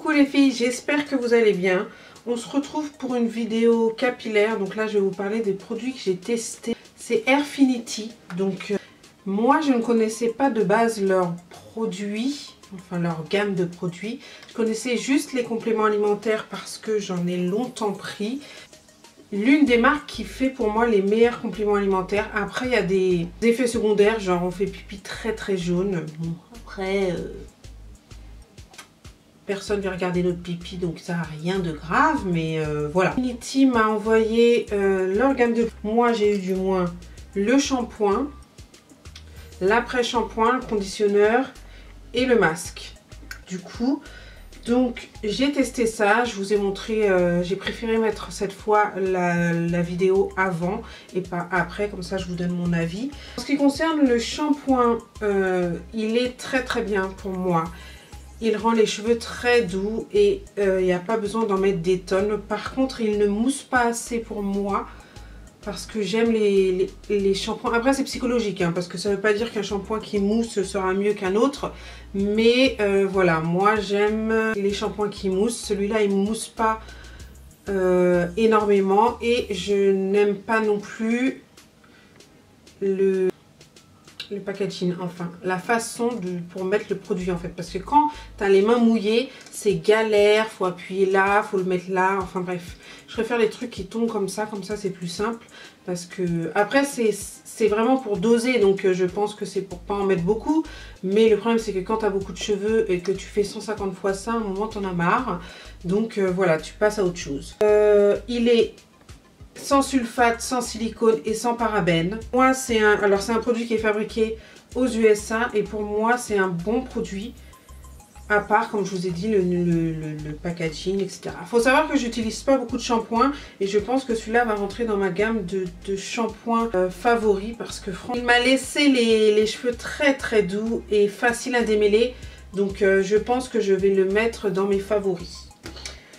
Coucou les filles, j'espère que vous allez bien. On se retrouve pour une vidéo capillaire. Donc là je vais vous parler des produits que j'ai testés. C'est Airfinity. Donc moi je ne connaissais pas de base leurs produits, enfin leur gamme de produits. Je connaissais juste les compléments alimentaires parce que j'en ai longtemps pris. L'une des marques qui fait pour moi les meilleurs compléments alimentaires. Après il y a des effets secondaires, genre on fait pipi très jaune. Bon après... personne ne vient regarder notre pipi, donc ça n'a rien de grave, mais voilà. Airfinity m'a envoyé leur gamme de... Moi, j'ai eu du moins le shampoing, l'après-shampoing, le conditionneur et le masque. Du coup, donc j'ai testé ça. Je vous ai montré, j'ai préféré mettre cette fois la vidéo avant et pas après, comme ça je vous donne mon avis. En ce qui concerne le shampoing, il est très bien pour moi. Il rend les cheveux très doux et il n'y a pas besoin d'en mettre des tonnes. Par contre, il ne mousse pas assez pour moi parce que j'aime les shampoings. Après, c'est psychologique hein, parce que ça ne veut pas dire qu'un shampoing qui mousse sera mieux qu'un autre. Mais voilà, moi j'aime les shampoings qui moussent. Celui-là, il ne mousse pas énormément et je n'aime pas non plus le packaging, enfin la façon pour mettre le produit en fait, parce que quand tu as les mains mouillées c'est galère, faut appuyer là, faut le mettre là, enfin bref, je préfère les trucs qui tombent comme ça c'est plus simple, parce que après c'est vraiment pour doser, donc je pense que c'est pour pas en mettre beaucoup, mais le problème c'est que quand tu as beaucoup de cheveux et que tu fais 150 fois ça, à un moment t'en as marre, donc voilà, tu passes à autre chose. Il est sans sulfate, sans silicone et sans parabènes. Moi c'est un produit qui est fabriqué aux USA et pour moi c'est un bon produit, à part comme je vous ai dit le packaging, etc. Il faut savoir que j'utilise pas beaucoup de shampoing et je pense que celui-là va rentrer dans ma gamme de shampoing favoris, parce que franchement il m'a laissé les cheveux très doux et faciles à démêler, donc je pense que je vais le mettre dans mes favoris.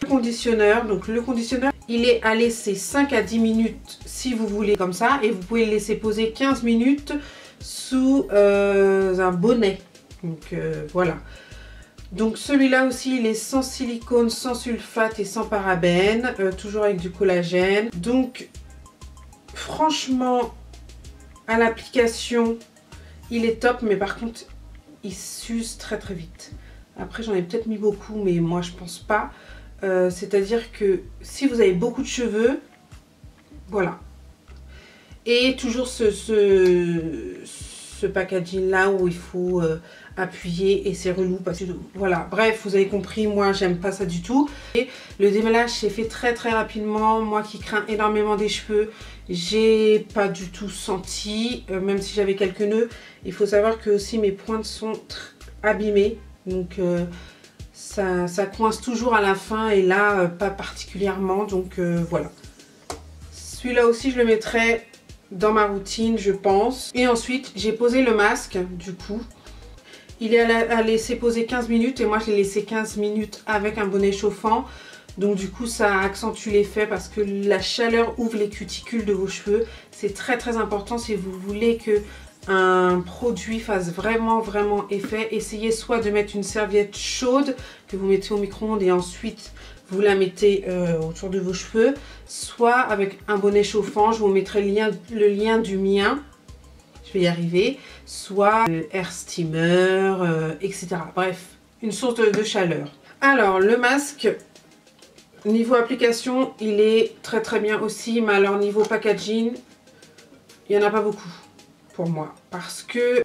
Le conditionneur, donc le conditionneur il est à laisser 5 à 10 minutes si vous voulez comme ça, et vous pouvez le laisser poser 15 minutes sous un bonnet, donc voilà. Donc celui-là aussi il est sans silicone, sans sulfate et sans parabènes, toujours avec du collagène. Donc franchement à l'application il est top, mais par contre il s'use très vite. Après j'en ai peut-être mis beaucoup, mais moi je pense pas. C'est-à-dire que si vous avez beaucoup de cheveux, voilà. Et toujours ce packaging là où il faut appuyer et c'est relou parce que voilà, bref, vous avez compris, moi j'aime pas ça du tout. Et le démêlage s'est fait très rapidement. Moi qui crains énormément des cheveux, j'ai pas du tout senti, même si j'avais quelques nœuds. Il faut savoir que aussi mes pointes sont abîmées, donc ça coince toujours à la fin, et là pas particulièrement, donc voilà. Celui-là aussi je le mettrai dans ma routine je pense. Et ensuite j'ai posé le masque, du coup il est à laisser poser 15 minutes et moi je l'ai laissé 15 minutes avec un bonnet chauffant, donc du coup ça accentue l'effet parce que la chaleur ouvre les cuticules de vos cheveux. C'est très important si vous voulez que un produit fasse vraiment effet. Essayez soit de mettre une serviette chaude que vous mettez au micro-ondes et ensuite vous la mettez autour de vos cheveux, soit avec un bonnet chauffant. Je vous mettrai le lien du mien, je vais y arriver, soit air steamer, etc. Bref, une source de chaleur. Alors le masque, niveau application il est très bien aussi, mais alors niveau packaging il n'y en a pas beaucoup pour moi, parce que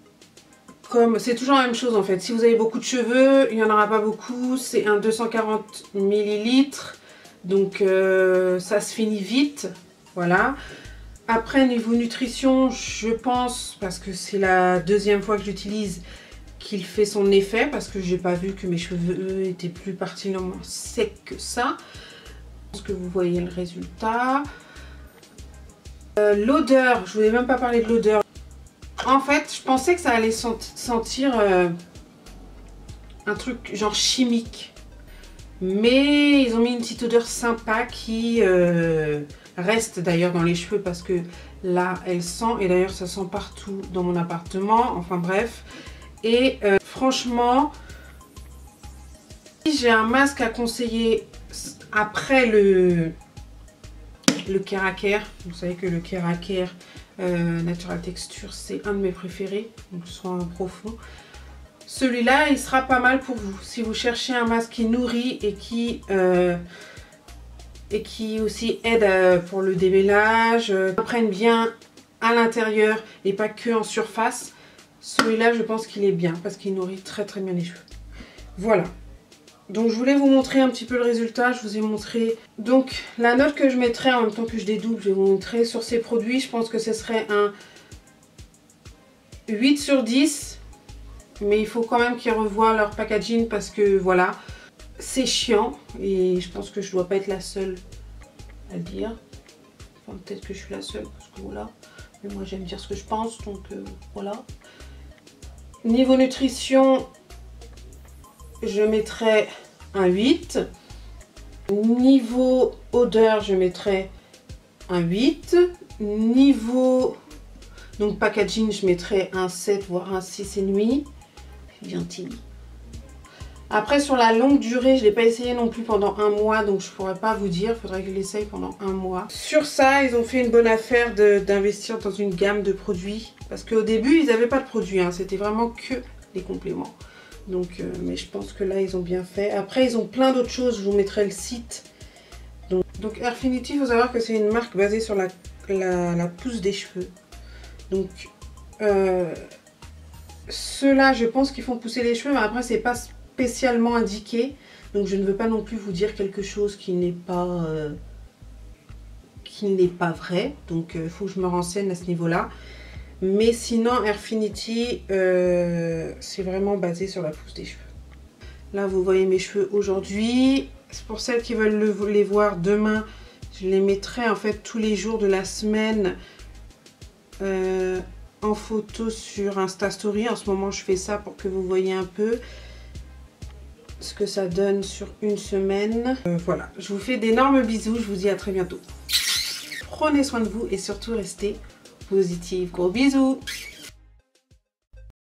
comme c'est toujours la même chose en fait, si vous avez beaucoup de cheveux il n'y en aura pas beaucoup. C'est un 240 ml, donc ça se finit vite, voilà. Après niveau nutrition, je pense, parce que c'est la deuxième fois que j'utilise, qu'il fait son effet, parce que j'ai pas vu que mes cheveux étaient plus particulièrement secs que ça. Je pense que vous voyez le résultat. L'odeur, je voulais même pas parler de l'odeur. En fait, je pensais que ça allait sentir un truc genre chimique. Mais ils ont mis une petite odeur sympa qui reste d'ailleurs dans les cheveux, parce que là, elle sent. Et d'ailleurs, ça sent partout dans mon appartement. Enfin bref. Et franchement, Si j'ai un masque à conseiller après le Kera-Care, vous savez que le Kera-Care Natural Texture, c'est un de mes préférés, donc soin profond. Celui-là, il sera pas mal pour vous. Si vous cherchez un masque qui nourrit et qui aussi aide pour le démêlage, prenne bien à l'intérieur et pas que en surface, celui-là, je pense qu'il est bien parce qu'il nourrit très très bien les cheveux. Voilà. Donc je voulais vous montrer un petit peu le résultat, je vous ai montré. Donc la note que je mettrais en même temps que je dédouble, je vais vous montrer sur ces produits, je pense que ce serait un 8 sur 10. Mais il faut quand même qu'ils revoient leur packaging parce que voilà, c'est chiant. Et je pense que je dois pas être la seule à le dire. Enfin, peut-être que je suis la seule parce que voilà. Mais moi j'aime dire ce que je pense, donc voilà. Niveau nutrition, je mettrais un 8. Niveau odeur, je mettrais un 8. Niveau donc packaging, je mettrais un 7 voire un 6,5. Bien timide. Après sur la longue durée, je ne l'ai pas essayé non plus pendant un mois, donc je pourrais pas vous dire, il faudrait que je l'essaye pendant un mois. Sur ça, ils ont fait une bonne affaire d'investir dans une gamme de produits, parce qu'au début, ils n'avaient pas de produits, hein, c'était vraiment que des compléments. Donc, mais je pense que là, ils ont bien fait. Après, ils ont plein d'autres choses, je vous mettrai le site. Donc Airfinity, il faut savoir que c'est une marque basée sur la pousse des cheveux. Donc, ceux-là, je pense qu'ils font pousser les cheveux, mais après, c'est pas spécialement indiqué. Donc, je ne veux pas non plus vous dire quelque chose qui n'est pas vrai. Donc, il faut que je me renseigne à ce niveau-là. Mais sinon, Airfinity, c'est vraiment basé sur la pousse des cheveux. Là, vous voyez mes cheveux aujourd'hui. Pour celles qui veulent les voir demain, je les mettrai en fait tous les jours de la semaine en photo sur Insta Story. En ce moment, je fais ça pour que vous voyez un peu ce que ça donne sur une semaine. Voilà, je vous fais d'énormes bisous. Je vous dis à très bientôt. Prenez soin de vous et surtout restez positifs. Gros bisous.